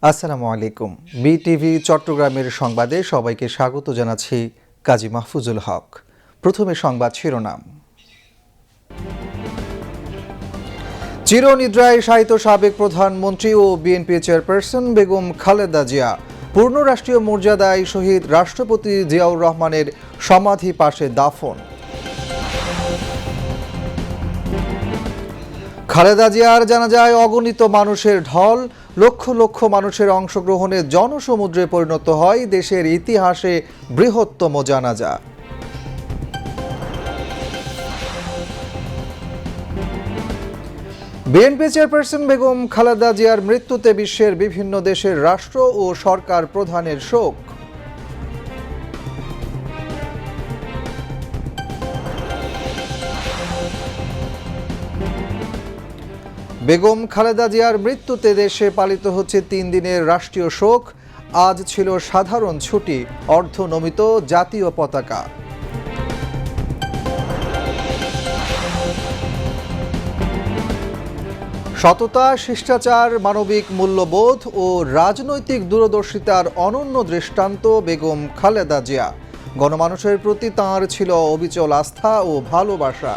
আসসালামু আলাইকুম। বিটিভি চট্টগ্রামের সংবাদে সবাইকে স্বাগত জানাচ্ছি কাজী মাহফুজুল হক। প্রথমে সংবাদ শিরোনাম। চিরনিদ্রায় শায়িত সাবেক প্রধানমন্ত্রী ও বিএনপি চেয়ারপারসন বেগম খালেদা জিয়া পূর্ণ রাষ্ট্রীয় মর্যাদায় শহীদ রাষ্ট্রপতি জিয়াউর রহমানের সমাধি পাশে দাফন। খালেদা জিয়ার জানাজায় অগণিত মানুষের ঢল, লক্ষ লক্ষ মানুষের অংশগ্রহণে জনসমুদ্রে পরিণত হয় দেশের ইতিহাসে বৃহত্তম জানাজা। বিএনপি চেয়ারপারসন বেগম খালেদা জিয়ার মৃত্যুতে বিশ্বের বিভিন্ন দেশের রাষ্ট্র ও সরকার প্রধানের শোক। বেগম খালেদা জিয়ার মৃত্যুতে দেশে পালিত হচ্ছে 3 দিনের রাষ্ট্রীয় শোক। আজ ছিল সাধারণ ছুটি, অর্ধনমিত জাতীয় পতাকা। সততা, শিষ্টাচার, মানবিক মূল্যবোধ ও রাজনৈতিক দূরদর্শিতার অনন্য দৃষ্টান্ত বেগম খালেদা জিয়া। গণমানুষের প্রতি তাঁর ছিল অবিচল আস্থা ও ভালোবাসা।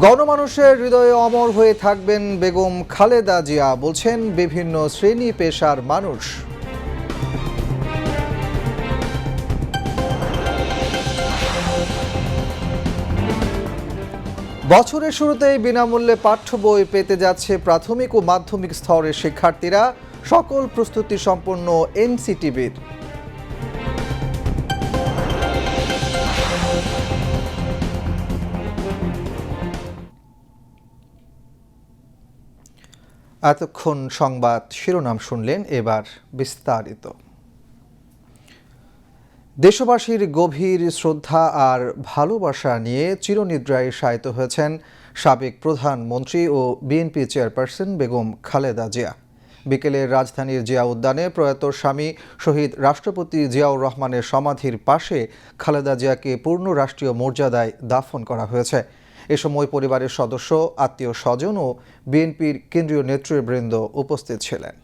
গণমানুষের হৃদয়ে অমর হয়ে থাকবেন বেগম খালেদা জিয়া, বলছেন বিভিন্ন শ্রেণী পেশার মানুষ। বছরের শুরুতেই বিনামূল্যে পাঠ্য বই পেতে যাচ্ছে প্রাথমিক ও মাধ্যমিক স্তরের শিক্ষার্থীরা। সকল প্রস্তুতি সম্পন্ন এনসিটিবির। এতক্ষণ সংবাদ শিরোনাম শুনলেন, এবার বিস্তারিত। দেশবাসীর গভীর শ্রদ্ধা আর ভালোবাসা নিয়ে চিরনিদ্রায় শায়িত হয়েছেন সাবেক প্রধানমন্ত্রী ও বিএনপি চেয়ারপারসন বেগম খালেদা জিয়া। বিকেলে রাজধানীর জিয়া উদ্যানে প্রয়াত স্বামী শহীদ রাষ্ট্রপতি জিয়াউর রহমানের সমাধির পাশে খালেদা জিয়াকে পূর্ণ রাষ্ট্রীয় মর্যাদায় দাফন করা হয়েছে। এ সময় পরিবারের সদস্য, আত্মীয় স্বজন ও বিএনপির কেন্দ্রীয় নেতৃবৃন্দ উপস্থিত ছিলেন।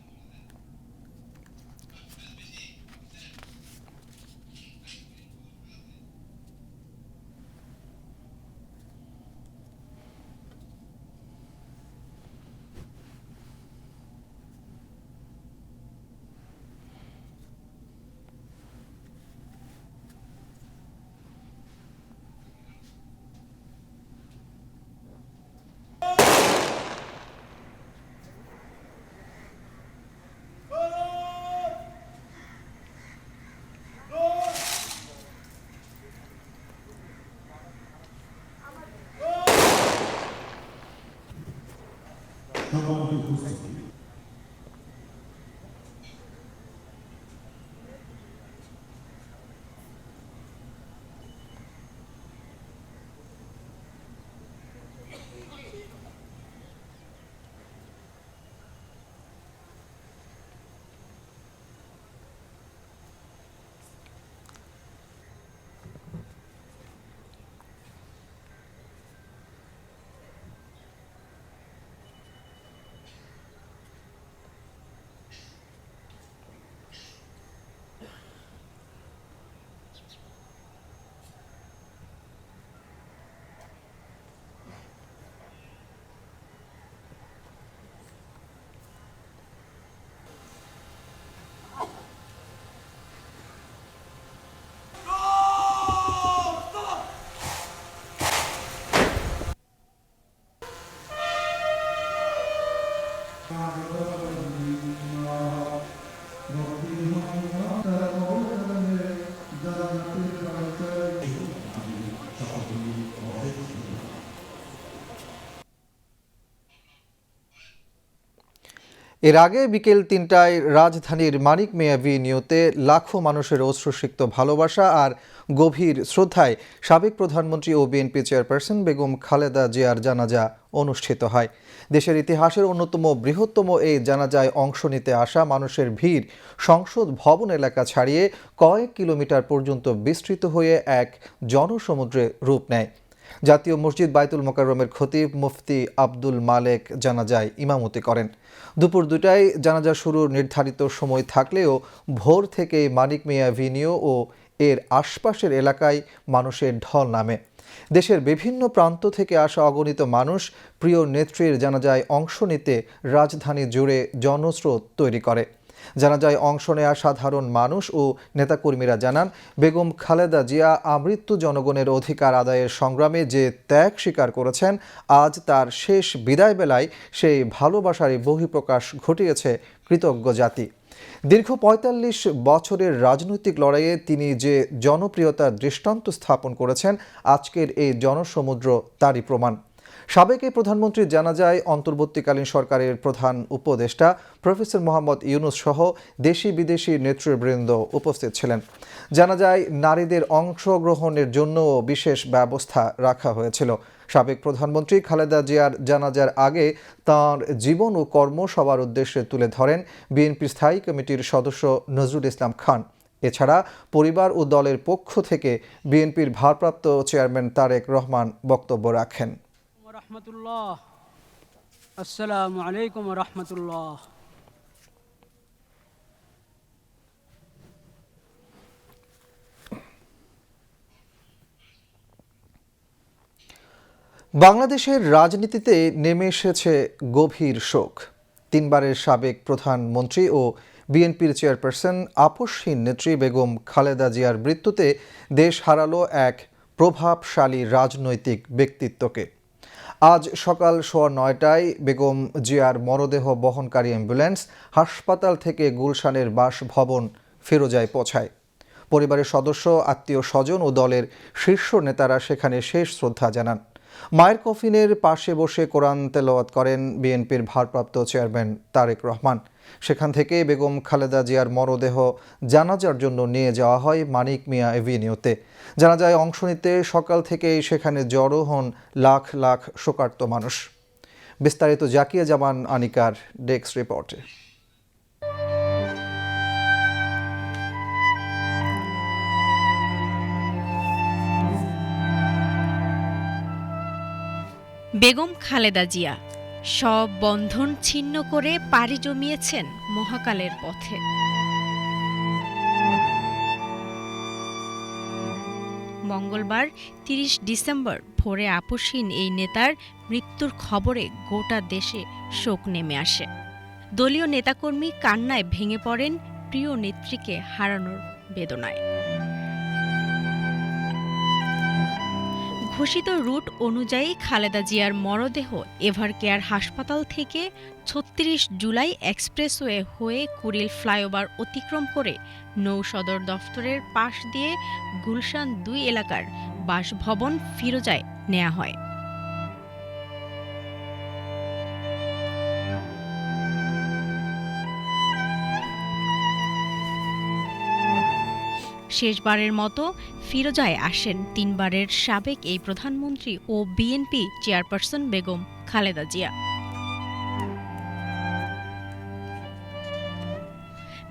এর আগে বিকেল 3টায় রাজধানীর মানিক মিয়া এভিনিউতে লাখো মানুষের অশ্রুসিক্ত ভালোবাসা আর গভীর শ্রদ্ধায় সাবেক প্রধানমন্ত্রী ও বিএনপি চেয়ারপারসন বেগম খালেদা জিয়ার জানাজা অনুষ্ঠিত হয়। দেশের ইতিহাসের অন্যতম বৃহত্তম এই জানাজায় অংশ নিতে আসা মানুষের ভিড় সংসদ ভবন এলাকা ছাড়িয়ে কয়েক কিলোমিটার পর্যন্ত বিস্তৃত হয়ে এক জনসমুদ্রে রূপ নেয়। জাতীয় মসজিদ বাইতুল মোকাররমের খতিব মুফতি আব্দুল মালেক জানাজায় ইমামতি করেন। দুপুর 2টায় জানাজা শুরুর নির্ধারিত সময় থাকলেও ভোর থেকেই মানিক মিয়া অ্যাভিনিউ ও এর আশপাশের এলাকায় মানুষের ঢল নামে। দেশের বিভিন্ন প্রান্ত থেকে আসা অগণিত মানুষ প্রিয় নেত্রীর জানাজায় অংশ নিতে রাজধানী জুড়ে জনস্রোত তৈরি করে। জানাজায় অংশ নেয়া সাধারণ মানুষ ও নেতাকর্মীরা জানান, বেগম খালেদা জিয়া আমৃত্যু জনগণের অধিকার আদায়ের সংগ্রামে যে ত্যাগ স্বীকার করেছেন, আজ তার শেষ বিদায় বেলায় সেই ভালোবাসারই বহিঃপ্রকাশ ঘটিয়েছে কৃতজ্ঞ জাতি। দীর্ঘ ৪৫ বছরের রাজনৈতিক লড়াইয়ে তিনি যে জনপ্রিয়তার দৃষ্টান্ত স্থাপন করেছেন, আজকের এই জনসমুদ্র তারই প্রমাণ। সাবেক এই প্রধানমন্ত্রীর জানাজায় অন্তর্বর্তীকালীন সরকারের প্রধান উপদেষ্টা প্রফেসর মোহাম্মদ ইউনূস সহ দেশি বিদেশি নেতৃবৃন্দ উপস্থিত ছিলেন। জানাজায় নারীদের অংশগ্রহণের জন্য বিশেষ ব্যবস্থা রাখা হয়েছিল। সাবেক প্রধানমন্ত্রী খালেদা জিয়ার জানাজার আগে তাঁর জীবন ও কর্ম সবার উদ্দেশ্যে তুলে ধরেন বিএনপি স্থায়ী কমিটির সদস্য নজরুল ইসলাম খান। এছাড়া পরিবার ও দলের পক্ষ থেকে বিএনপির ভারপ্রাপ্ত চেয়ারম্যান তারেক রহমান বক্তব্য রাখেন। আসসালামু আলাইকুম ওয়া রাহমাতুল্লাহ। বাংলাদেশের রাজনীতিতে নেমে এসেছে গভীর শোক। 3বারের সাবেক প্রধানমন্ত্রী ও বিএনপির চেয়ারপারসন আপসহীন নেত্রী বেগম খালেদা জিয়ার মৃত্যুতে দেশ হারালো এক প্রভাবশালী রাজনৈতিক ব্যক্তিত্বকে। আজ সকাল 9:15টায় বেগম জিয়ার মরদেহ বহনকারী অ্যাম্বুলেন্স হাসপাতাল থেকে গুলশানের বাসভবন ফিরোজায় পৌঁছায়। পরিবারের সদস্য, আত্মীয় স্বজন ও দলের শীর্ষ নেতারা সেখানে শেষ শ্রদ্ধা জানান। মায়ের কফিনের পাশে বসে কোরআন তেলাওয়াত করেন বিএনপির ভারপ্রাপ্ত চেয়ারম্যান তারেক রহমান। সেখান থেকে বেগম খালেদা জিয়ার মরদেহ জানাজার জন্য নিয়ে যাওয়া হয় মানিক মিয়া অ্যাভিনিউতে। জানাজায় অংশ নিতে সকাল থেকেই সেখানে জড়ো হন লাখ লাখ শোকার্ত মানুষ। বিস্তারিত জাকিয়া জামান আনিকার ডেস্ক রিপোর্টে। বেগম খালেদা জিয়া সব বন্ধন ছিন্ন করে পাড়ি জমিয়েছেন মহাকালের পথে। মঙ্গলবার ৩০ ডিসেম্বর ভোরে আপসহীন এই নেতার মৃত্যুর খবরে গোটা দেশে শোক নেমে আসে। দলীয় নেতাকর্মী কান্নায় ভেঙে পড়েন প্রিয় নেত্রীকে হারানোর বেদনায়। ঘোষিত রুট অনুযায়ী খালেদা জিয়ার মরদেহ এভারকেয়ার হাসপাতাল থেকে ৩৬ জুলাই এক্সপ্রেসওয়ে হয়ে কুড়িল ফ্লাইওভার অতিক্রম করে নৌ সদর দফতরের পাশ দিয়ে গুলশান ২ এলাকার বাসভবন ফিরোজায় নেওয়া হয়। শেষবারের মতো ফিরোজায় আসেন 3বারের সাবেক এই প্রধানমন্ত্রী ও বিএনপি চেয়ারপারসন বেগম খালেদা জিয়া।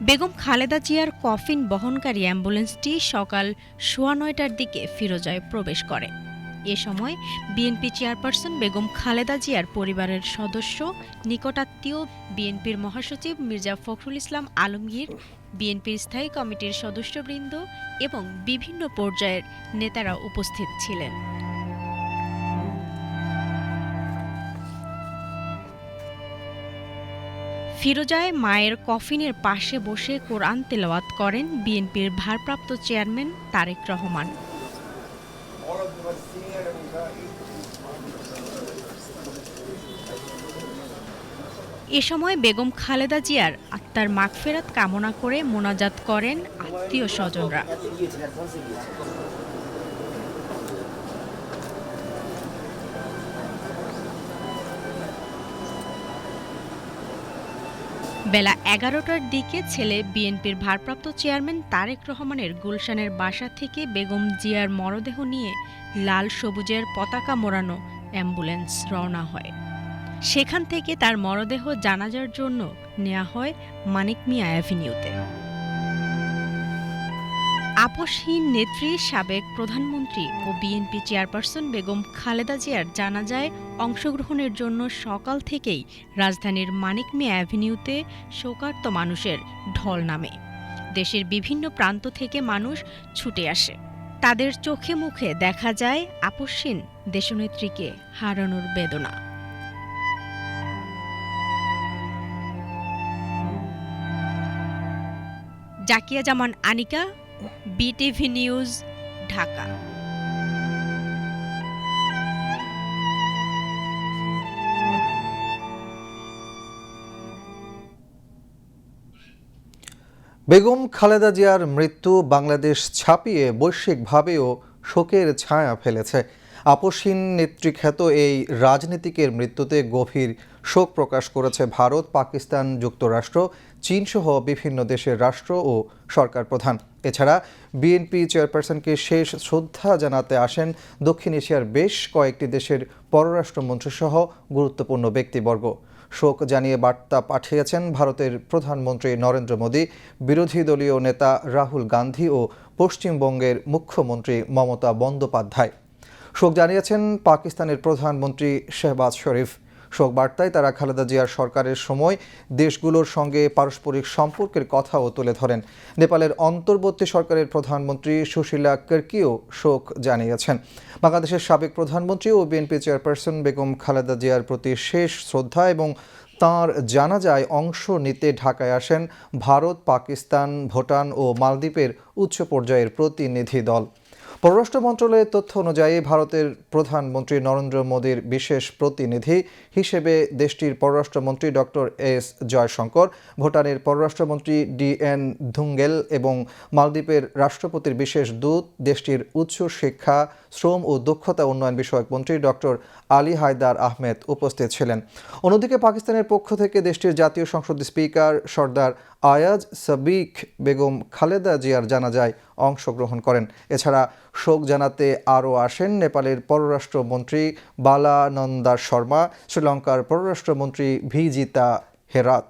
বেগম খালেদা জিয়ার কফিন বহনকারী অ্যাম্বুলেন্সটি সকাল 9:15টার দিকে ফিরোজায় প্রবেশ করে। এ সময় বিএনপি চেয়ারপারসন বেগম খালেদা জিয়ার পরিবারের সদস্য, নিকটাত্মীয়, বিএনপির মহাসচিব মির্জা ফখরুল ইসলাম আলমগীর, বিএনপির স্থায়ী কমিটির সদস্যবৃন্দ এবং বিভিন্ন পর্যায়ের নেতারা উপস্থিত ছিলেন। ফিরোজায় মায়ের কফিনের পাশে বসে কোরআন তেলাওয়াত করেন বিএনপির ভারপ্রাপ্ত চেয়ারম্যান তারেক রহমান। এ সময় বেগম খালেদা জিয়ার আত্মার মাগফিরাত কামনা করে মোনাজাত করেন আত্মীয় স্বজনরা। বেলা 11টার দিকে ছেলে বিএনপির ভারপ্রাপ্ত চেয়ারম্যান তারেক রহমানের গুলশানের বাসা থেকে বেগম জিয়ার মরদেহ নিয়ে লাল সবুজের পতাকা মোড়ানো অ্যাম্বুলেন্স রওনা হয়। সেখান থেকে তার মরদেহ জানাজার জন্য নেওয়া হয় মানিক মিয়া অ্যাভিনিউতে। আপসহীন নেত্রী সাবেক প্রধানমন্ত্রী ও বিএনপি চেয়ারপারসন বেগম খালেদা জিয়ার জানাজায় অংশগ্রহণের জন্য সকাল থেকেই রাজধানীর মানিক মিয়া অ্যাভিনিউতে শোকার্ত মানুষের ঢল নামে। দেশের বিভিন্ন প্রান্ত থেকে মানুষ ছুটে আসে। তাদের চোখে মুখে দেখা যায় আপসহীন দেশনেত্রীকে হারানোর বেদনা। জাকিয়া জামান আনিকা, বিটিভি নিউজ, ঢাকা। বেগম খালেদা জিয়ার মৃত্যু বাংলাদেশ ছাপিয়ে বৈশ্বিকভাবেও শোকের ছায়া ফেলেছে। আপসহীন নেতৃখ্যাত এই রাজনীতিকের মৃত্যুতে গভীর শোক প্রকাশ করেছে ভারত, পাকিস্তান, যুক্তরাষ্ট্র, চীনসহ বিভিন্ন দেশের রাষ্ট্র ও সরকার প্রধান। এছাড়া বিএনপি চেয়ারপারসনকে শেষ শ্রদ্ধা জানাতে আসেন দক্ষিণ এশিয়ার বেশ কয়েকটি দেশের পররাষ্ট্রমন্ত্রীসহ গুরুত্বপূর্ণ ব্যক্তিবর্গ। শোক জানিয়ে বার্তা পাঠিয়েছেন ভারতের প্রধানমন্ত্রী নরেন্দ্র মোদী, বিরোধী দলীয় নেতা রাহুল গান্ধী ও পশ্চিমবঙ্গের মুখ্যমন্ত্রী মমতা বন্দ্যোপাধ্যায়। শোক জানিয়েছেন পাকিস্তানের প্রধানমন্ত্রী শেহবাজ শরীফ। শোক বার্তায় তারা খালেদা জিয়ার সরকারের সময় দেশগুলোর সঙ্গে পারস্পরিক সম্পর্কের কথাও তুলে ধরেন। নেপালের অন্তর্বর্তী সরকারের প্রধানমন্ত্রী সুশীলা কির্কিও শোক জানিয়েছেন। বাংলাদেশের সাবেক প্রধানমন্ত্রী ও বিএনপি চেয়ারপারসন বেগম খালেদা জিয়ার প্রতি শেষ শ্রদ্ধা এবং তাঁর জানাজায় অংশ নিতে ঢাকায় আসেন ভারত, পাকিস্তান, ভুটান ও মালদ্বীপের উচ্চ পর্যায়ের প্রতিনিধি দল। পররাষ্ট্র মন্ত্রণালয়ের তথ্য অনুযায়ী ভারতের প্রধানমন্ত্রী নরেন্দ্র মোদীর বিশেষ প্রতিনিধি হিসেবে দেশটির পররাষ্ট্রমন্ত্রী ডক্টর এস জয়শঙ্কর, ভুটানের পররাষ্ট্রমন্ত্রী ডিএন ধুঙ্গেল এবং মালদ্বীপের রাষ্ট্রপতির বিশেষ দূত, দেশটির উচ্চ শিক্ষা, শ্রম ও দক্ষতা উন্নয়ন বিষয়ক মন্ত্রী ডক্টর আলী হায়দার আহমেদ উপস্থিত ছিলেন। অন্যদিকে পাকিস্তানের পক্ষ থেকে দেশটির জাতীয় সংসদের স্পিকার সর্দার আয়াজ সাবিক বেগম খালেদা জিয়ার জানাজায় অংশগ্রহণ করেন। এছাড়া শোক জানাতে আরও আসেন নেপালের পররাষ্ট্রমন্ত্রী বালানন্দা শর্মা, শ্রীলঙ্কার পররাষ্ট্রমন্ত্রী ভিজিতা হেরাত।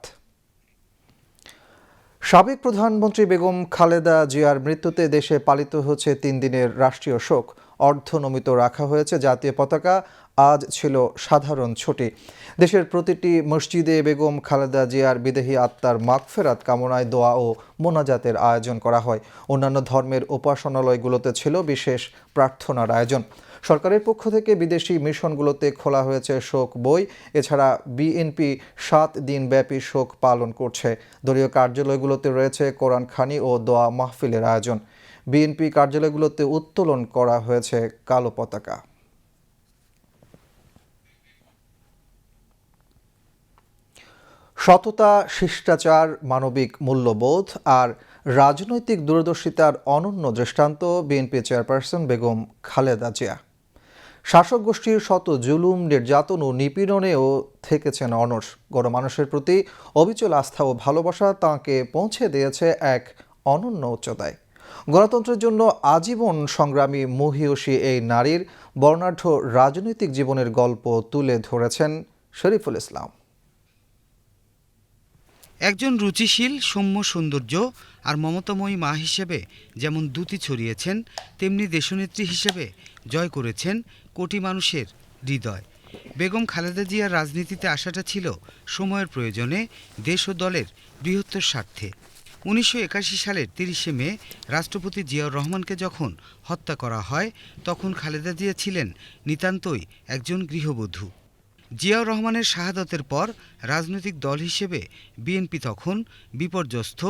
সাবেক প্রধানমন্ত্রী বেগম খালেদা জিয়ার মৃত্যুতে দেশে পালিত হচ্ছে 3 দিনের রাষ্ট্রীয় শোক। অর্ধনমিত রাখা হয়েছে জাতীয় পতাকা। আজ ছিল সাধারণ ছুটি। দেশের প্রতিটি মসজিদে বেগম খালেদা জিয়ার বিদেহী আত্মার মাগফেরাত কামনায় দোয়া ও মোনাজাতের আয়োজন করা হয়। অন্যান্য ধর্মের উপাসনালয়গুলোতে ছিল বিশেষ প্রার্থনার আয়োজন। সরকারের পক্ষ থেকে বিদেশি মিশনগুলোতে খোলা হয়েছে শোক বই। এছাড়া বিএনপি 7 দিনব্যাপী শোক পালন করছে। দলীয় কার্যালয়গুলোতে রয়েছে কোরআন খানি ও দোয়া মাহফিলের আয়োজন। বিএনপি কার্যালয়গুলোতে উত্তোলন করা হয়েছে কালো পতাকা। সততা, শিষ্টাচার, মানবিক মূল্যবোধ আর রাজনৈতিক দূরদর্শিতার অনন্য দৃষ্টান্ত বিএনপি চেয়ারপারসন বেগম খালেদা জিয়া। শাসক গোষ্ঠীর শত জুলুম, নির্যাতন ও নিপীড়নেও থেকেছেন অনড়। গণমানুষের প্রতি অবিচল আস্থা ও ভালোবাসা তাঁকে পৌঁছে দিয়েছে এক অনন্য উচ্চতায়। গণতন্ত্রের জন্য আজীবন সংগ্রামী মহীয়সী এই নারীর বর্ণাঢ্য রাজনৈতিক জীবনের গল্প তুলে ধরেছেন শরীফুল ইসলাম। একজন রুচিশীল, সৌম্য সৌন্দর্য আর মমতাময়ী মা হিসেবে যেমন দ্যুতি ছড়িয়েছেন, তেমনি দেশনেত্রী হিসেবে জয় করেছেন কোটি মানুষের হৃদয়। বেগম খালেদা জিয়ার রাজনীতিতে আসাটা ছিল সময়ের প্রয়োজনে, দেশ ও দলের বৃহত্তর স্বার্থে। 1981 সালের 30শে মে রাষ্ট্রপতি জিয়াউর রহমানকে যখন হত্যা করা হয়, তখন খালেদা জিয়া ছিলেন নিতান্তই একজন গৃহবধূ। জিয়াউর রহমানের শাহাদতের পর রাজনৈতিক দল হিসেবে বিএনপি তখন বিপর্যস্ত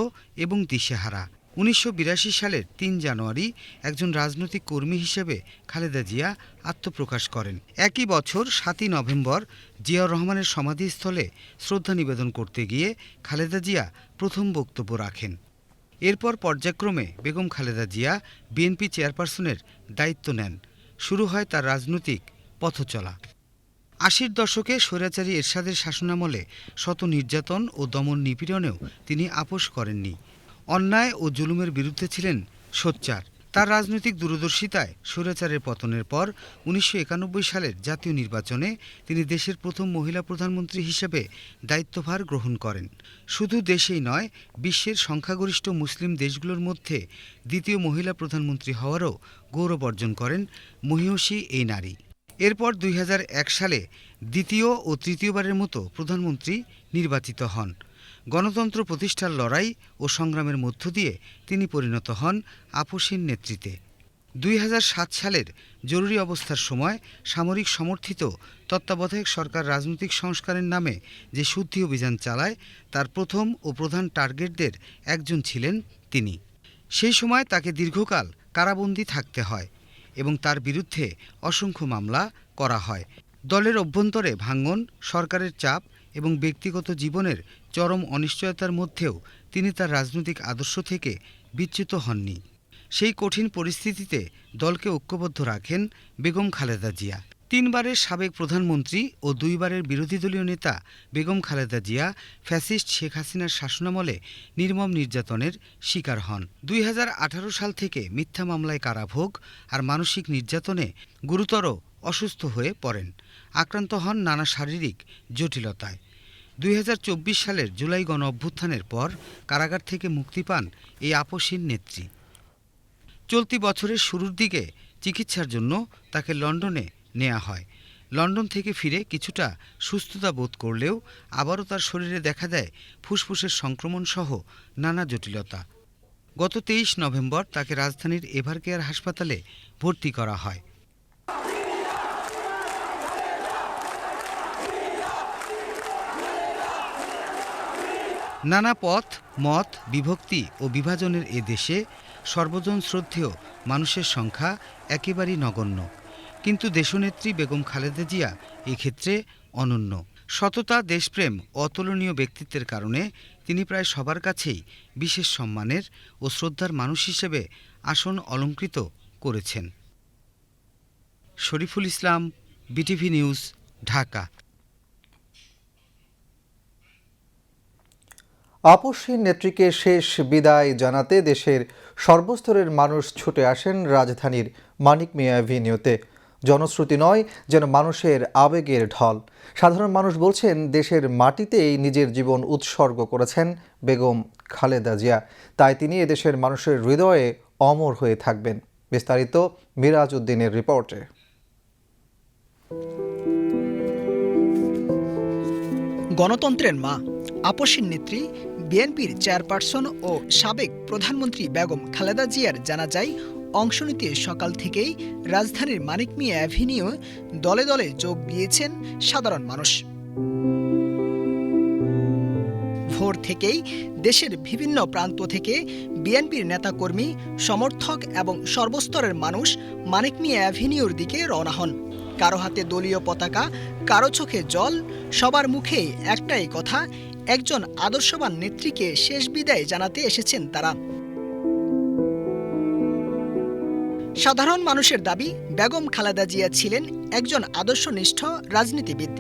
এবং দিশেহারা। 1982 সালের 3 জানুয়ারি একজন রাজনৈতিক কর্মী হিসেবে খালেদা জিয়া আত্মপ্রকাশ করেন। একই বছর 7ই নভেম্বর জিয়াউর রহমানের সমাধিস্থলে শ্রদ্ধা নিবেদন করতে গিয়ে খালেদা জিয়া প্রথম বক্তব্য রাখেন। এরপর পর্যায়ক্রমে বেগম খালেদা জিয়া বিএনপি চেয়ারপারসনের দায়িত্ব নেন। শুরু হয় তার রাজনৈতিক পথচলা। 80-র দশকে স্বৈরাচারী এরশাদের শাসনামলে শত নির্যাতন ও দমন নিপীড়নেও তিনি আপোস করেননি। অন্যায় ও জুলুমের বিরুদ্ধে ছিলেন সোচ্চার। তার রাজনৈতিক দূরদর্শিতায় স্বৈরাচারের পতনের পর ১৯৯১ সালের জাতীয় নির্বাচনে তিনি দেশের প্রথম মহিলা প্রধানমন্ত্রী হিসেবে দায়িত্বভার গ্রহণ করেন। শুধু দেশেই নয়, বিশ্বের সংখ্যাগরিষ্ঠ মুসলিম দেশগুলোর মধ্যে দ্বিতীয় মহিলা প্রধানমন্ত্রী হওয়ারও গৌরব অর্জন করেন মহিয়সী এই নারী। এরপর ২০০১ সালে দ্বিতীয় ও তৃতীয়বারের মতো প্রধানমন্ত্রী নির্বাচিত হন। গণতন্ত্র প্রতিষ্ঠার লড়াই ও সংগ্রামের মধ্য দিয়ে তিনি পরিণত হন আপসীন নেতৃত্বে। ২০০৭ সালের জরুরি অবস্থার সময় সামরিক সমর্থিত তত্ত্বাবধায়ক সরকার রাজনৈতিক সংস্কারের নামে যে শুদ্ধি অভিযান চালায়, তার প্রথম ও প্রধান টার্গেটদের একজন ছিলেন তিনি। সেই সময় তাকে দীর্ঘকাল কারাবন্দী থাকতে হয় এবং তার বিরুদ্ধে অসংখ্য মামলা করা হয়। দলের অভ্যন্তরে ভাঙন, সরকারের চাপ এবং ব্যক্তিগত জীবনের চরম অনিশ্চয়তার মধ্যেও তিনি তার রাজনৈতিক আদর্শ থেকে বিচ্যুত হননি। সেই কঠিন পরিস্থিতিতে দলকে ঐক্যবদ্ধ রাখেন বেগম খালেদা জিয়া। ৩ বারের সাবেক প্রধানমন্ত্রী ও ২ বারের বিরোধী দলীয় নেতা বেগম খালেদা জিয়া ফ্যাসিস্ট শেখ হাসিনার শাসনামলে নির্মম নির্যাতনের শিকার হন। ২০১৮ সাল থেকে মিথ্যা মামলায় কারাভোগ আর মানসিক নির্যাতনে গুরুতর অসুস্থ হয়ে পড়েন। আক্রান্ত হন নানা শারীরিক জটিলতায়। ২০২৪ সালের জুলাই গণ অভ্যুত্থানের পর কারাগার থেকে মুক্তি পান এই আপসীন নেত্রী। চলতি বছরের শুরুর দিকে চিকিৎসার জন্য তাকে লন্ডনে নেওয়া হয়। লন্ডন থেকে ফিরে কিছুটা সুস্থতা বোধ করলেও আবারও তার শরীরে দেখা দেয় ফুসফুসের সংক্রমণ সহ নানা জটিলতা। গত ২৩ নভেম্বর তাকে রাজধানীর এভারকেয়ার হাসপাতালে ভর্তি করা হয়। নানা পথ, মত, বিভক্তি ও বিভাজনের এ দেশে সর্বজন শ্রদ্ধেয় মানুষের সংখ্যা একেবারেই নগণ্য। কিন্তু দেশনেত্রী বেগম খালেদা জিয়া এক্ষেত্রে অনন্য। সততা, দেশপ্রেম, অতুলনীয় ব্যক্তিত্বের কারণে তিনি প্রায় সবার কাছেই বিশেষ সম্মানের ও শ্রদ্ধার মানুষ হিসেবে আসন অলংকৃত করেছেন। Shariful Islam, BTV news, Dhaka. আপসীন নেত্রীকে শেষ বিদায় জানাতে দেশের সর্বস্তরের মানুষ ছুটে আসেন রাজধানীর মানিক মিয়া অ্যাভিনিউতে। জনশ্রুতি নয়, যেন মানুষের আবেগের ঢল। সাধারণ মানুষ বলছেন, দেশের মাটিতেই নিজের জীবন উৎসর্গ করেছেন বেগম খালেদা জিয়া, তাই তিনি এদেশের মানুষের হৃদয়ে অমর হয়ে থাকবেন। বিস্তারিত মিরাজ উদ্দিনের রিপোর্টে। গণতন্ত্রের মা, আপসীন নেত্রী, বিএনপির চেয়ারপারসন ও সাবেক প্রধানমন্ত্রী বেগম খালেদা জিয়ার জানাজায় অংশ নিতে সকাল থেকেই রাজধানীর মানিক মিয়া অ্যাভিনিউ দলে দলে যোগ দিয়েছেন সাধারণ মানুষ। ভোর থেকেই দেশের বিভিন্ন প্রান্ত থেকে বিএনপির নেতাকর্মী, সমর্থক এবং সর্বস্তরের মানুষ মানিক মিয়া অ্যাভিনিউর দিকে রওনা হন। কারো হাতে দলীয় পতাকা, কারো চোখে জল, সবার মুখেই একটাই কথা, একজন আদর্শবান নেত্রীকে শেষ বিদায় জানাতে এসেছেন তারা। সাধারণ মানুষের দাবি, বেগম খালেদা জিয়া ছিলেন একজন আদর্শনিষ্ঠ রাজনীতিবিদ।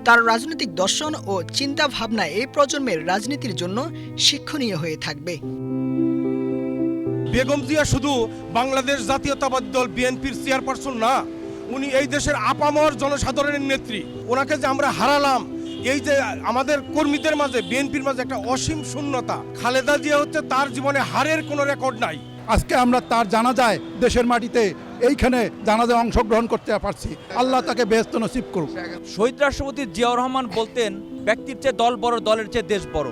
তার রাজনৈতিক দর্শন ও চিন্তা ভাবনা এই প্রজন্মের রাজনীতির জন্য শিক্ষণীয় হয়ে থাকবে। বেগম জিয়া শুধু বাংলাদেশ জাতীয়তাবাদী দল বিএনপির চেয়ারপারসন না, উনি এই দেশের আপামর জনসাধারণের নেত্রী। ওনাকে যে আমরা হারালাম, এই যে আমাদের কর্মীদের মাঝে, বিএনপির মাঝে একটা অসীম শূন্যতা। খালেদা জিয়া হচ্ছে তার জীবনে হারের কোনো রেকর্ড নাই। আজকে আমরা তার জানাজায় দেশের মাটিতে এইখানে জানাজায় অংশগ্রহণ করতে পারছি। আল্লাহ তাকে বেহেশত নসিব করুক। শহীদ রাষ্ট্রপতি জিয়াউর রহমান বলতেন, ব্যক্তির চেয়ে দল বড়, দলের চেয়ে দেশ বড়।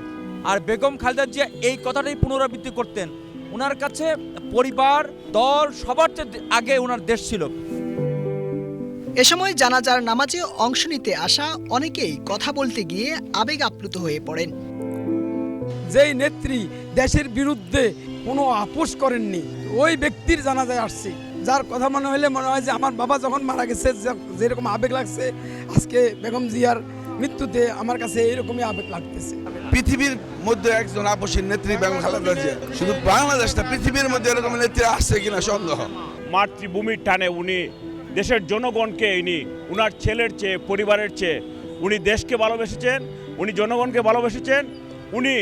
আর বেগম খালেদা জিয়া এই কথাটাই পুনরাবৃত্তি করতেন। ওনার কাছে পরিবার, দল সবার চেয়ে আগে ওনার দেশ ছিল। এ সময় জানাজার নামাজে অংশ নিতে আসা অনেকেই কথা বলতে গিয়ে আবেগ আপ্লুত হয়ে পড়েন। যেই নেত্রী দেশের বিরুদ্ধে কোনো আপোষ করেননি, ওই ব্যক্তির জানাজায় আসছি, যার কথা মনে হলে মনে হয় যে আমার বাবা যখন মারা গেছে যেরকম আবেগ লাগছে, আজকে বেগম জিয়ার মৃত্যুতে আমার কাছে এইরকমই আবেগ লাগতেছে। পৃথিবীর মধ্যে একজন আপসীন নেত্রী বেগম খালেদা জিয়া, শুধু বাংলাদেশ না, পৃথিবীর মধ্যে এরকম নেত্রী আসছে কিনা সন্দেহ। মাতৃভূমির টানে উনি দেশের জনগণকে, উনার ছেলের চেয়ে, পরিবারের চেয়ে উনি দেশকে ভালোবেসেছেন, উনি জনগণকে ভালোবেসেছেন। উনি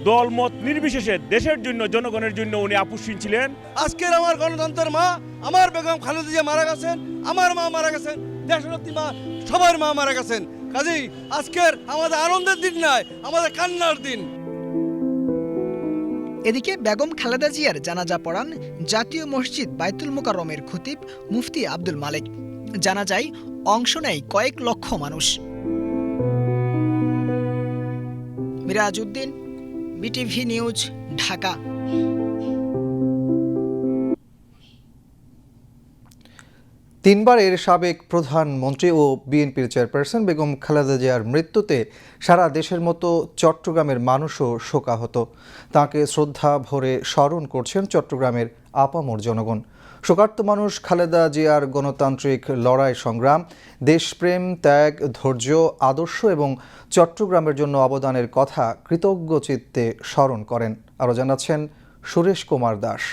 দলমত নির্বিশেষে দেশের জন্য জনগণের জন্য উনি আপোষহীন ছিলেন। আজকের আমার গণতন্ত্রের মা, আমার বেগম খালেদা জিয়া মারা গেছেন, আমার মা মারা গেছেন, দেশনেত্রী মা, সবার মা মারা গেছেন। কাজেই আজকের আমাদের আনন্দের দিন নয়, আমাদের কান্নার দিন। এদিকে বেগম খালেদা জিয়ার জানাজা পড়ান জাতীয় মসজিদ বাইতুল মোকাররমের খতিব মুফতি আব্দুল মালেক। জানাজায় অংশ নেয় কয়েক লক্ষ মানুষ। Mirajuddin, BTV news, Dhaka. তিনবারের সাবেক প্রধানমন্ত্রী ও বিএনপির চেয়ারপারসন বেগম খালেদা জিয়ার মৃত্যুতে সারা দেশের মতো চট্টগ্রামের মানুষও শোকাহত। তাঁকে শ্রদ্ধা ভরে স্মরণ করছেন চট্টগ্রামের আপামর জনগণ। শোকার্ত মানুষ খালেদা জিয়ার গণতান্ত্রিক লড়াই সংগ্রাম, দেশপ্রেম, ত্যাগ, ধৈর্য, আদর্শ এবং চট্টগ্রামের জন্য অবদানের কথা কৃতজ্ঞ চিত্তে স্মরণ করেন। আরও জানাচ্ছেন সুরেশ কুমার দাস।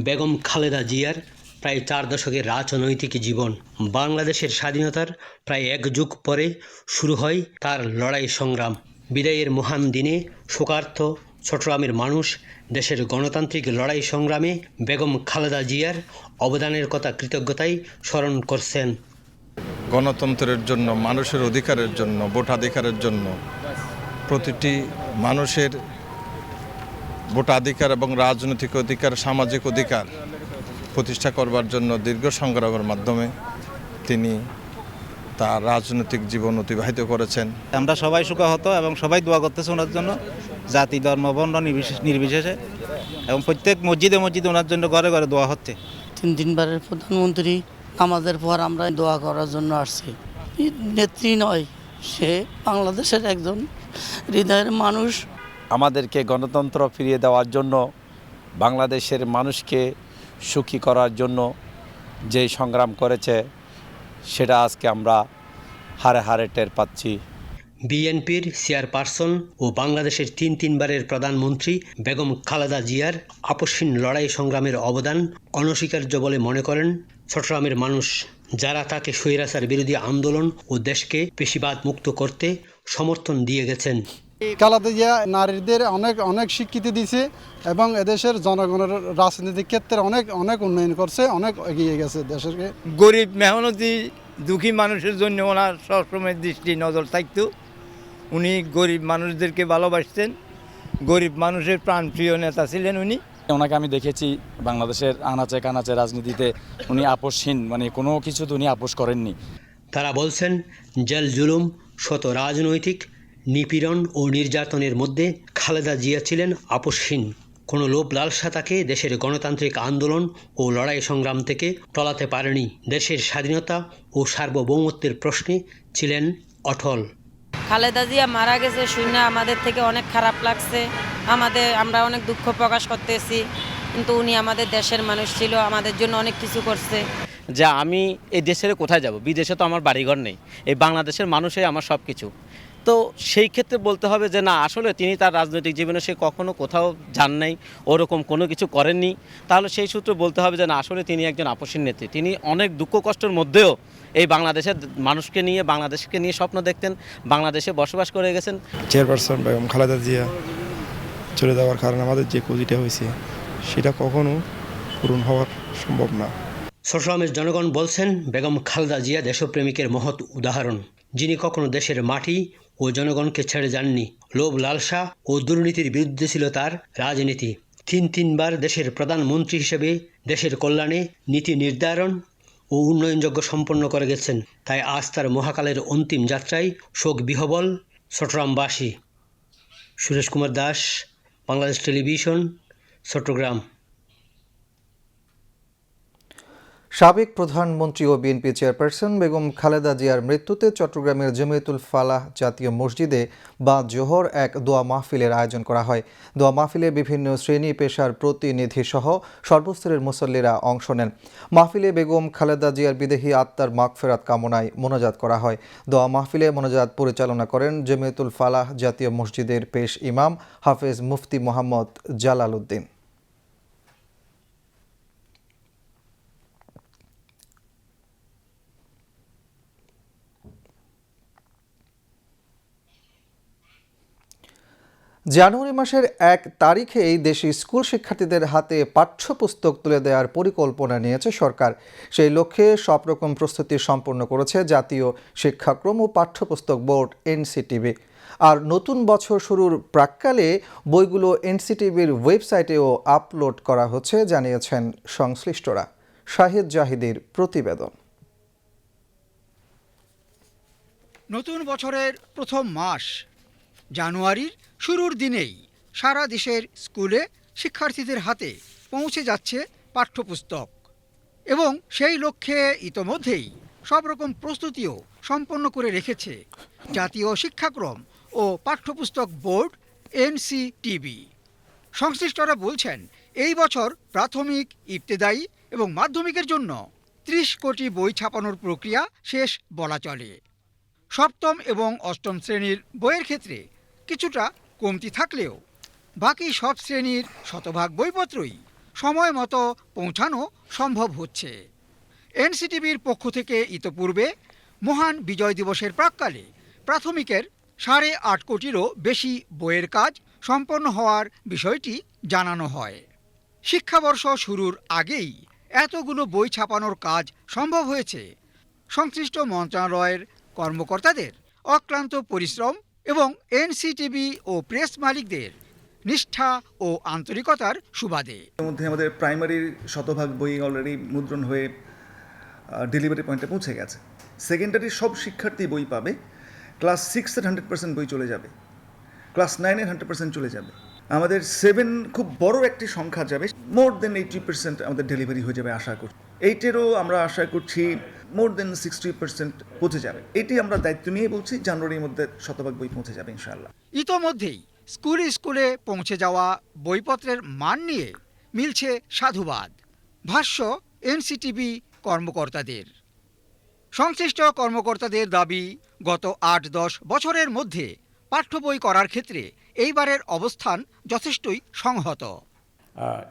বেগম খালেদা জিয়ার প্রায় 4 দশকের রাজনৈতিক জীবন। বাংলাদেশের স্বাধীনতার প্রায় 1 যুগ পরে শুরু হয় তার লড়াই সংগ্রাম। বিদায়ের মহান দিনে শোকার্ত চট্টগ্রামের মানুষ দেশের গণতান্ত্রিক লড়াই সংগ্রামে বেগম খালেদা জিয়ার অবদানের কথা কৃতজ্ঞতায় স্মরণ করছেন। গণতন্ত্রের জন্য, মানুষের অধিকারের জন্য, ভোটাধিকারের জন্য, প্রতিটি মানুষের ভোটাধিকার এবং রাজনৈতিক অধিকার, সামাজিক অধিকার প্রতিষ্ঠা করবার জন্য দীর্ঘ সংগ্রামের মাধ্যমে তিনি তার রাজনৈতিক জীবন অতিবাহিত করেছেন। আমরা সবাই শোকাহত এবং সবাই দোয়া করতেছে ওনার জন্য, জাতি, ধর্ম, বর্ণ নির্বিশেষে, এবং প্রত্যেক মসজিদে মসজিদে ওনার জন্য ঘরে ঘরে দোয়া হচ্ছে। 3 প্রধানমন্ত্রী, আমাদের পর আমরা দোয়া করার জন্য আসছি। নেত্রী নয়, সে বাংলাদেশের একজন হৃদয়ের মানুষ। আমাদেরকে গণতন্ত্র ফিরিয়ে দেওয়ার জন্য, বাংলাদেশের মানুষকে সুখী করার জন্য যে সংগ্রাম করেছে সেটা আজকে আমরা হারে হারে টের পাচ্ছি। বিএনপির চেয়ারপারসন ও বাংলাদেশের 3বারের প্রধানমন্ত্রী বেগম খালেদা জিয়ার আপোষহীন লড়াই সংগ্রামের অবদান অনস্বীকার্য বলে মনে করেন চট্টগ্রামের মানুষ, যারা তাকে স্বৈরাচার বিরোধী আন্দোলন ও দেশকে পেশিবাদ মুক্ত করতে সমর্থন দিয়ে গেছেন। খালেদা জিয়া নারীদের অনেক স্বীকৃতি দিয়েছে এবং এদেশের জনগণের রাজনৈতিক ক্ষেত্রে অনেক উন্নয়ন করছে, অনেক এগিয়ে গেছে দেশকে। গরিব মেহনতি দুঃখী মানুষের জন্য ওনার সবসময় দৃষ্টি নজর থাকতো। উনি গরিব মানুষদেরকে ভালোবাসতেন, গরিব মানুষের প্রাণপ্রিয় নেতা ছিলেন উনি। ওনাকে আমি দেখেছি বাংলাদেশের আনাচে কানাচে রাজনীতিতে উনি আপোষহীন, মানে কোনো কিছুতে উনি আপোষ করেননি। তারা বলছেন, জেল জুলুম, শত রাজনৈতিক নিপীড়ন ও নির্যাতনের মধ্যে খালেদা জিয়া ছিলেন আপোষহীন। কোনো লোভ লালসা তাকে দেশের গণতান্ত্রিক আন্দোলন ও লড়াই সংগ্রাম থেকে টলাতে পারেনি। দেশের স্বাধীনতা ও সার্বভৌমত্বের প্রশ্নে ছিলেন অটল। খালেদা জিয়া মারা গেছে শুনে আমাদের থেকে অনেক খারাপ লাগছে, আমরা অনেক দুঃখ প্রকাশ করতেছি, কিন্তু উনি আমাদের দেশের মানুষ ছিল, আমাদের জন্য অনেক কিছু করছে। যে আমি এই দেশের কোথায় যাব, বিদেশে তো আমার বাড়িঘর নেই, এই বাংলাদেশের মানুষই আমার সব কিছু। তো সেই ক্ষেত্রে বলতে হবে যে না, আসলে তিনি তার রাজনৈতিক জীবনে সে কখনো কোথাও যান নাই, ওরকম কোনো কিছু করেননি। তাহলে সেই সূত্রে বলতে হবে যে না, আসলে তিনি একজন আপোষহীন নেত্রী। তিনি অনেক দুঃখ কষ্টের মধ্যেও এই বাংলাদেশের মানুষকে নিয়ে, বাংলাদেশকে নিয়ে স্বপ্ন দেখতেন, বাংলাদেশে বসবাস করে গেছেন। চেয়ারপারসন বেগম খালেদা জিয়া চলে যাওয়ার কারণে আমাদের যে ক্ষতিটা হয়েছে সেটা কখনো পূরণ হওয়ার সম্ভব না। চট্টগ্রামের জনগণ বলছেন, বেগম খালেদা জিয়া দেশপ্রেমিকের মহৎ উদাহরণ, যিনি কখনো দেশের মাটি ও জনগণকে ছেড়ে যাননি। লোভ লালসা ও দুর্নীতির বিরুদ্ধে ছিল তার রাজনীতি। 3বার দেশের প্রধানমন্ত্রী হিসেবে দেশের কল্যাণে নীতি নির্ধারণ ও উন্নয়নযোগ্য সম্পন্ন করে গেছেন। তাই আজ তার মহাকালের অন্তিম যাত্রায় শোক বিহবল চট্টগ্রামবাসী। সুরেশ কুমার দাস, বাংলাদেশ টেলিভিশন, চট্টগ্রাম। সাবেক প্রধানমন্ত্রী ও বিএনপি চেয়ারপারসন বেগম খালেদা জিয়ার মৃত্যুতে চট্টগ্রামের জমিয়তুল ফালাহ জাতীয় মসজিদে বা জোহর এক দোয়া মাহফিলের আয়োজন করা হয়। দোয়া মাহফিলে বিভিন্ন শ্রেণী পেশার প্রতিনিধি সহ সর্বস্তরের মুসল্লিরা অংশ নেন। মাহফিলে বেগম খালেদা জিয়ার বিদেহী আত্মার মাগফিরাত কামনায় মোনাজাত করা হয়। দোয়া মাহফিলে মোনাজাত পরিচালনা করেন জমিয়তুল ফালাহ জাতীয় মসজিদের পেশ ইমাম হাফেজ মুফতি মোহাম্মদ জালাল উদ্দিন। জানুয়ারি মাসের 1 তারিখেই দেশি স্কুল শিক্ষার্থীদের হাতে পাঠ্যপুস্তক তুলে দেওয়ার পরিকল্পনা নিয়েছে সরকার। সেই লক্ষ্যে সব রকম প্রস্তুতি সম্পন্ন করেছে জাতীয় শিক্ষাক্রম ও পাঠ্যপুস্তক বোর্ড এনসিটিবি। আর নতুন বছর শুরুর প্রাক্কালে বইগুলো এনসিটিবির ওয়েবসাইটেও আপলোড করা হচ্ছে জানিয়েছেন সংশ্লিষ্টরা। শাহিদ জাহিদের প্রতিবেদন। নতুন বছরের প্রথম মাস জানুয়ারির শুরুর দিনেই সারা দেশের স্কুলে শিক্ষার্থীদের হাতে পৌঁছে যাচ্ছে পাঠ্যপুস্তক এবং সেই লক্ষ্যে ইতোমধ্যেই সব রকম প্রস্তুতিও সম্পন্ন করে রেখেছে জাতীয় শিক্ষাক্রম ও পাঠ্যপুস্তক বোর্ড এনসিটিবি। সংশ্লিষ্টরা বলছেন এই বছর প্রাথমিক, ইবতেদায়ী এবং মাধ্যমিকের জন্য ৩০ কোটি বই ছাপানোর প্রক্রিয়া শেষ বলা চলে। সপ্তম এবং অষ্টম শ্রেণীর বইয়ের ক্ষেত্রে কিছুটা কমতি থাকলেও বাকি সব শ্রেণীর শতভাগ বইপত্রই সময় মতো পৌঁছানো সম্ভব হচ্ছে। এনসিটিবির পক্ষ থেকে ইতোপূর্বে মহান বিজয় দিবসের প্রাক্কালে প্রাথমিকের ৮.৫ কোটিরও বেশি বইয়ের কাজ সম্পন্ন হওয়ার বিষয়টি জানানো হয়। শিক্ষাবর্ষ শুরুর আগেই এতগুলো বই ছাপানোর কাজ সম্ভব হয়েছে সংশ্লিষ্ট মন্ত্রণালয়ের কর্মকর্তাদের অক্লান্ত পরিশ্রম এবং এনসিটিবি ও প্রেস মালিকদের নিষ্ঠা ও আন্তরিকতার সুবাদে। এর মধ্যে আমাদের প্রাইমারির শতভাগ বই অলরেডি মুদ্রণ হয়ে ডেলিভারি পয়েন্টে পৌঁছে গেছে। সেকেন্ডারির সব শিক্ষার্থী বই পাবে। ক্লাস 6-এর 100% বই চলে যাবে, ক্লাস 9-এর 100% চলে যাবে। আমাদের 7 খুব বড় একটি সংখ্যা যাবে, মোর দেন 80% আমাদের ডেলিভারি হয়ে যাবে আশা করছি। 8-এরও আমরা আশা করছি মোর দেন 60% পৌঁছে যাবে। এটি আমরা দায়িত্ব নিয়ে বলছি, জানুয়ারির মধ্যে শতভাগ বই পৌঁছে যাবে ইনশাআল্লাহ। ইতোমধ্যেই স্কুলে স্কুলে পৌঁছে যাওয়া বইপত্রের মান নিয়ে মিলছে সাধুবাদ, ভাষ্য এনসিটিবি কর্মকর্তাদের। সংশ্লিষ্ট কর্মকর্তাদের দাবি, গত ৮-১০ বছরের মধ্যে পাঠ্য বই করার ক্ষেত্রে এইবারের অবস্থান যথেষ্টই সংহত।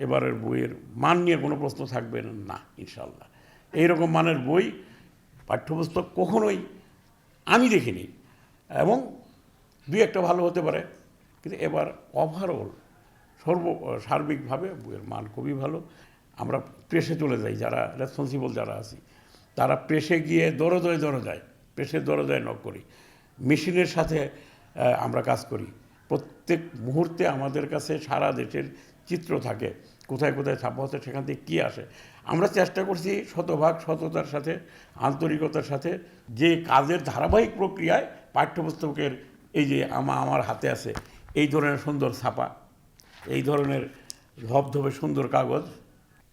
এবারের বইয়ের মান নিয়ে কোনো প্রশ্ন থাকবে না ইনশাল্লাহ। এইরকম মানের বই পাঠ্যপুস্তক কখনোই আমি দেখিনি, এবং দুই একটা ভালো হতে পারে, কিন্তু এবার ওভারঅল সার্বিকভাবে বইয়ের মান খুবই ভালো। আমরা প্রেসে চলে যাই, যারা রেসপন্সিবল যারা আছি তারা প্রেসে গিয়ে দরজায় প্রেসের দরজায় নক করি, মেশিনের সাথে আমরা কাজ করি। প্রত্যেক মুহূর্তে আমাদের কাছে সারা দেশের চিত্র থাকে, কোথায় কোথায় ছাপা হচ্ছে, সেখান থেকে কী আসে। আমরা চেষ্টা করছি শতভাগ সততার সাথে, আন্তরিকতার সাথে, যে কাজের ধারাবাহিক প্রক্রিয়ায় পাঠ্যপুস্তকের এই যে আমার হাতে আছে এই ধরনের সুন্দর ছাপা, এই ধরনের ধবধবে সুন্দর কাগজ।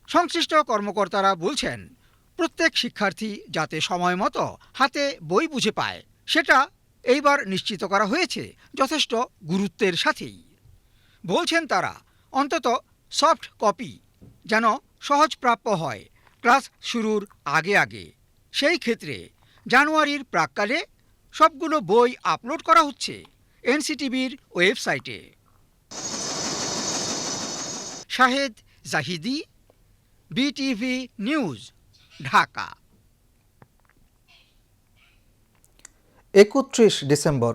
সংশ্লিষ্ট কর্মকর্তারা বলছেন প্রত্যেক শিক্ষার্থী যাতে সময় মতো হাতে বই বুঝে পায়, সেটা এইবার নিশ্চিত করা হয়েছে যথেষ্ট গুরুত্বের সাথেই। বলছেন তারা অন্তত সফট কপি যেন সহজপ্রাপ্য হয় ক্লাস শুরুর আগে। সেই ক্ষেত্রে জানুয়ারির প্রাক্কালে সবগুলো বই আপলোড করা হচ্ছে এনসিটিবির ওয়েবসাইটে। Shahed Zahidi, BTV news, Dhaka. ৩১ December,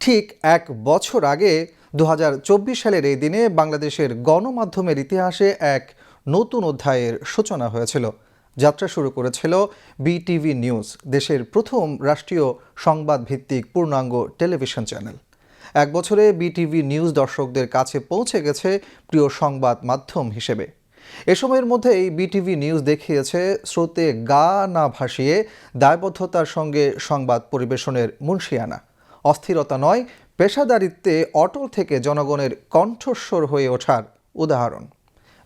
ঠিক 1 বছর আগে 2024 সালের এই দিনে বাংলাদেশের গণমাধ্যমের ইতিহাসে এক নতুন অধ্যায়ের সূচনা হয়েছিল। যাত্রা শুরু করেছিল বিটিভি নিউজ, দেশের প্রথম রাষ্ট্রীয় সংবাদ ভিত্তিক পূর্ণাঙ্গ টেলিভিশন চ্যানেল। 1 বছরে বিটিভি নিউজ দর্শকদের কাছে পৌঁছে গেছে প্রিয় সংবাদ মাধ্যম হিসেবে। এ সময়ের মধ্যে এই বিটিভি নিউজ দেখিয়েছে স্রোতে গা না ভাসিয়ে দায়বদ্ধতার সঙ্গে সংবাদ পরিবেশনের মুনশিয়ানা, অস্থিরতা নয়, পেশাদারিত্বে অটল থেকে জনগণের কণ্ঠস্বর হয়ে ওঠার উদাহরণ।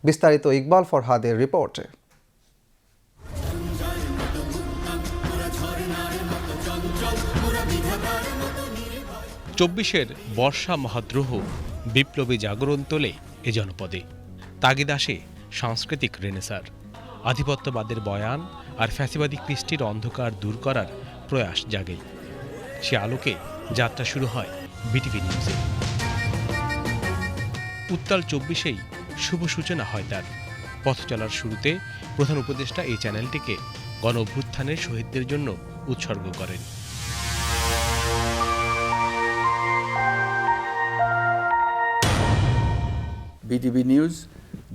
বিস্তারিত ইকবাল ফরহাদের রিপোর্টে। 24-এর বর্ষা মহাদ্রোহ বিপ্লবী জাগরণ তোলে এ জনপদে। তাগিদ আসে সাংস্কৃতিক রেনেসার, আধিপত্যবাদের বয়ান আর ফ্যাসিবাদী কৃষ্টির অন্ধকার দূর করার প্রয়াস জাগে। সে আলোকে যাত্রা শুরু হয় বিটিভি নিউজে। উত্তাল 24-এই শুভ সূচনা হয় তার। পথ চলার শুরুতে প্রধান উপদেষ্টা এই চ্যানেলটিকে গণ অভ্যুত্থানের শহীদদের জন্য উৎসর্গ করেন। বিটিভি নিউজ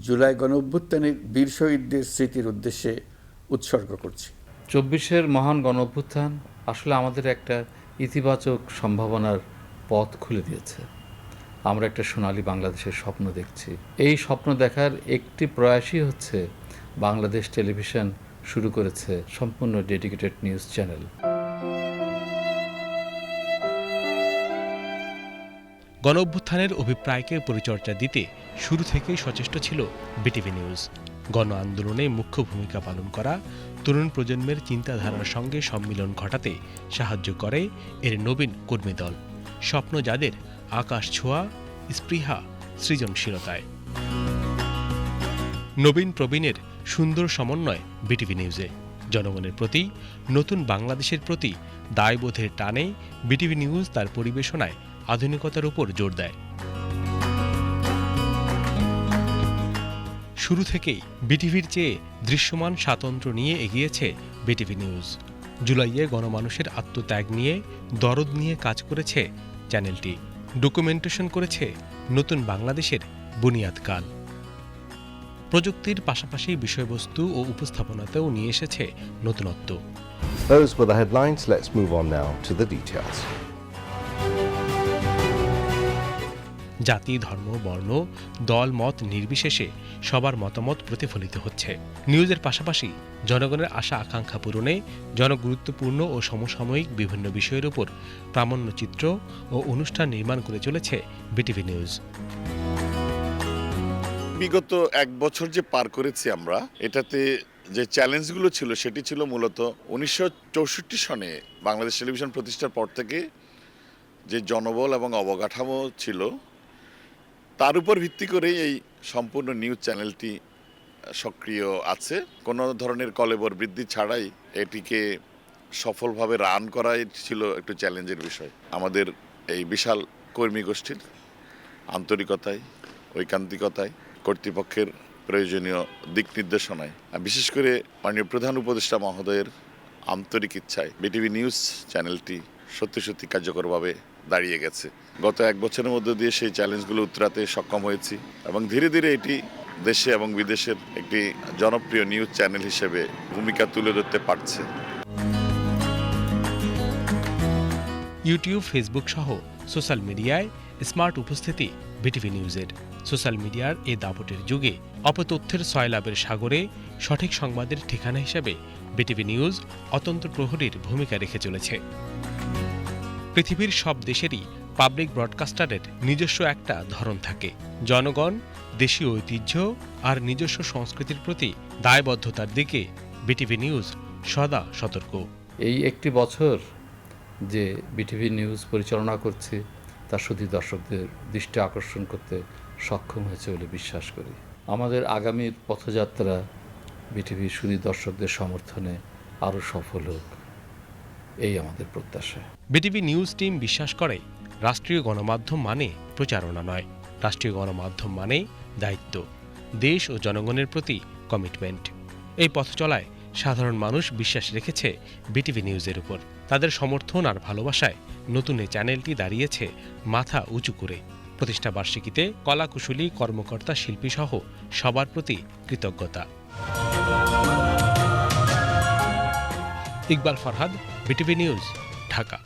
জুলাই গণঅভ্যুত্থানের বীর শহীদদের স্মৃতির উদ্দেশ্যে উৎসর্গ করছি। 24-এর মহান গণঅভ্যুত্থান আসলে আমাদের একটা ইতিবাচক সম্ভাবনার পথ খুলে দিয়েছে। আমরা একটা সোনালী বাংলাদেশের স্বপ্ন দেখছি। এই স্বপ্ন দেখার একটি প্রয়াসই হচ্ছে বাংলাদেশ টেলিভিশন শুরু করেছে সম্পূর্ণ ডেডিকেটেড নিউজ চ্যানেল। গণঅভ্যুত্থানের অভিপ্রায়কে পরিচর্যা দিতে শুরু থেকেই সচেষ্ট ছিল বিটিভি নিউজ। গণ আন্দোলনে মুখ্য ভূমিকা পালন করা তরুণ প্রজন্মের চিন্তাধারার সঙ্গে সম্মিলন ঘটাতে সাহায্য করে এর নবীন কর্মী দল। স্বপ্ন যাদের আকাশ ছোঁয়া, স্পৃহা, সৃজনশীলতায়। নবীন প্রবীণের সুন্দর সমন্বয় বিটিভি নিউজে। জনগণের প্রতি, নতুন বাংলাদেশের প্রতি দায়বোধের টানে বিটিভি নিউজ তার পরিবেশনায় আধুনিকতার উপর জোর দেয়। শুরু থেকেই বিটিভির চেয়ে দৃশ্যমান স্বাতন্ত্র্য নিয়ে এগিয়েছে বিটিভি নিউজ। জুলাইয়ে গণমানুষের আত্মত্যাগ নিয়ে, দরদ নিয়ে কাজ করেছে চ্যানেলটি। ডকুমেন্টেশন করেছে নতুন বাংলাদেশের বুনিয়াদকাল। প্রযুক্তির পাশাপাশি বিষয়বস্তু ও উপস্থাপনাতেও নিয়ে এসেছে নতুনত্ব। Those were the headlines. Let's move on now to the details. জাতি, ধর্ম, বর্ণ, দল, মত নির্বিশেষে সবার মতামত প্রতিফলিত হচ্ছে। নিউজের পাশাপাশি জনগণের আশা আকাঙ্ক্ষা পূরণে জনগুরুত্বপূর্ণ ও সমসাময়িক বিভিন্ন বিষয়ের উপর প্রামাণ্যচিত্র ও অনুষ্ঠান নির্মাণ করে চলেছে বিটিভি নিউজ। বিগত এক বছর যে পার করেছি আমরা, এটাতে যে চ্যালেঞ্জগুলো ছিল সেটি ছিল মূলত 1964 সনে বাংলাদেশ টেলিভিশন প্রতিষ্ঠার পর থেকে যে জনবল এবং অবকাঠামো ছিল তার উপর ভিত্তি করেই এই সম্পূর্ণ নিউজ চ্যানেলটি সক্রিয় আছে। কোনো ধরনের কলেবর বৃদ্ধি ছাড়াই এটিকে সফলভাবে রান করাই ছিল একটু চ্যালেঞ্জের বিষয়। আমাদের এই বিশাল কর্মী গোষ্ঠীর আন্তরিকতায়, ঐকান্তিকতায়, কর্তৃপক্ষের প্রয়োজনীয় দিক নির্দেশনায়, বিশেষ করে মাননীয় প্রধান উপদেষ্টা মহোদয়ের আন্তরিক ইচ্ছায় বিটিভি নিউজ চ্যানেলটি সত্যি সত্যি কার্যকরভাবে দাঁড়িয়ে গেছে। গত এক বছরের মধ্যে দিয়ে সেই চ্যালেঞ্জগুলো উতরাতে সক্ষম হয়েছি এবং ধীরে ধীরে এটি দেশে এবং বিদেশের একটি জনপ্রিয় নিউজ চ্যানেল হিসেবে ভূমিকা তুলে ধরতে পারছে। ইউটিউব, ফেসবুক সহ সোশ্যাল মিডিয়ায় স্মার্ট উপস্থিতি বিটিভি নিউজের। সোশ্যাল মিডিয়ার এ দাপটের যুগে অপতথ্যের সয়লাবের সাগরে সঠিক সংবাদের ঠিকানা হিসেবে বিটিভি নিউজ অতন্ত্র প্রহরীর ভূমিকা রেখে চলেছে। পৃথিবীর সব দেশেরই পাবলিক ব্রডকাস্টারের নিজস্ব একটা ধরন থাকে। জনগণ, দেশীয় ঐতিহ্য আর নিজস্ব সংস্কৃতির প্রতি দায়বদ্ধতার দিকে বিটিভি নিউজ সদা সতর্ক। এই একটি বছর যে বিটিভি নিউজ পরিচালনা করছে তা শুধু দর্শকদের দৃষ্টি আকর্ষণ করতে সক্ষম হয়েছে বলে বিশ্বাস করি। আমাদের আগামীর পথযাত্রা বিটিভির শুধু দর্শকদের সমর্থনে আরও সফল হোক, এই আমাদের প্রত্যাশা। বিটিভি নিউজ টিম বিশ্বাস করে রাষ্ট্রীয় গণমাধ্যম মানে প্রচারণা নয়, রাষ্ট্রীয় গণমাধ্যম মানে দায়িত্ব, দেশ ও জনগণের প্রতি কমিটমেন্ট। এই পথ চলায় সাধারণ মানুষ বিশ্বাস রেখেছে বিটিভি নিউজের উপর। তাদের সমর্থন আর ভালোবাসায় নতুন এই চ্যানেলটি দাঁড়িয়েছে মাথা উঁচু করে। প্রতিষ্ঠা বার্ষিকীতে কলাকুশলী, কর্মকর্তা, শিল্পী সহ সবার প্রতি কৃতজ্ঞতা। Iqbal Farhad, BTV news, Dhaka.